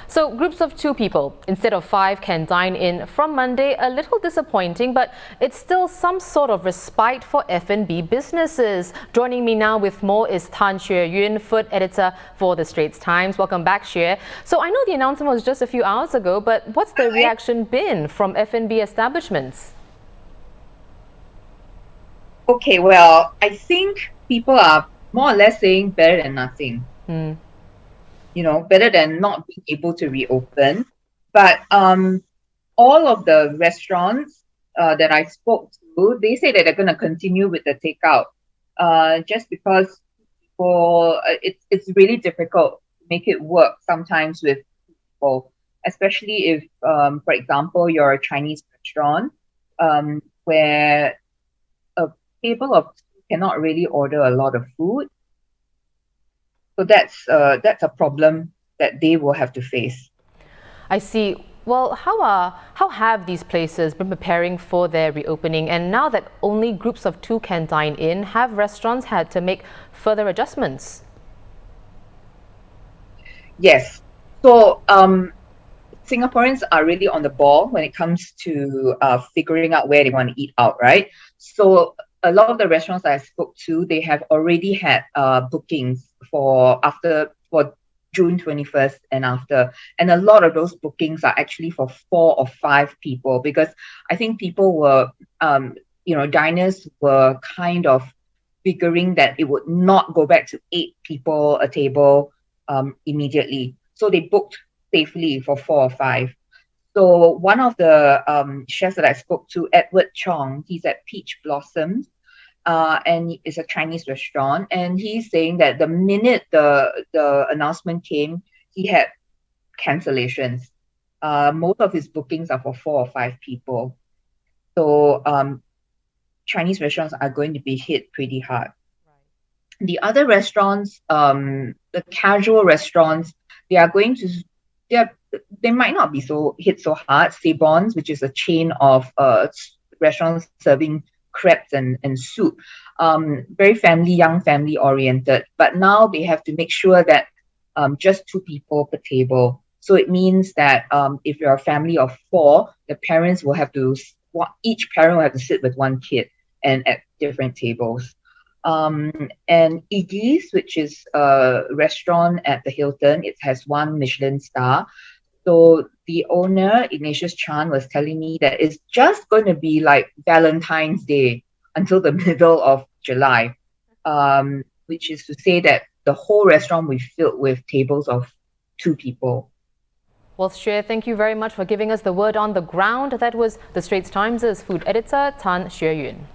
So groups of 2 people instead of 5 can dine in from Monday. A little disappointing, but it's still some sort of respite for F&B businesses. Joining me now with more is Tan Xue Yun, food editor for the Straits Times. Welcome back, Xue. So I know the announcement was just a few hours ago, but what's the reaction been from F&B establishments? Okay, well, I think people are more or less saying better than nothing. Better than not being able to reopen. But all of the restaurants that I spoke to, they say that they're going to continue with the takeout, just because it's really difficult to make it work sometimes with people, especially if, for example, you're a Chinese restaurant where a table of two cannot really order a lot of food. So that's a problem that they will have to face. I see. Well, how have these places been preparing for their reopening? And now that only groups of 2 can dine in, have restaurants had to make further adjustments? Yes. So Singaporeans are really on the ball when it comes to figuring out where they want to eat out, right? So a lot of the restaurants that I spoke to, they have already had bookings for June 21st and after. And a lot of those bookings are actually for 4 or 5 people, because I think people were, diners were kind of figuring that it would not go back to 8 people a table immediately. So they booked safely for 4 or 5. So one of the chefs that I spoke to, Edward Chong, he's at Peach Blossoms, and it's a Chinese restaurant. And he's saying that the minute the announcement came, he had cancellations. Most of his bookings are for 4 or 5 people. So Chinese restaurants are going to be hit pretty hard. Right. The other restaurants, the casual restaurants, they might not be hit so hard. Sebon's, which is a chain of restaurants serving crepes and soup, very young family oriented. But now they have to make sure that just 2 people per table. So it means that if you're a family of 4, each parent will have to sit with 1 kid and at different tables. And Iggy's, which is a restaurant at the Hilton, it has 1 Michelin star. So the owner, Ignatius Chan, was telling me that it's just going to be like Valentine's Day until the middle of July, which is to say that the whole restaurant will be filled with tables of 2 people. Well, Xue, thank you very much for giving us the word on the ground. That was the Straits Times' food editor, Tan Xue Yun.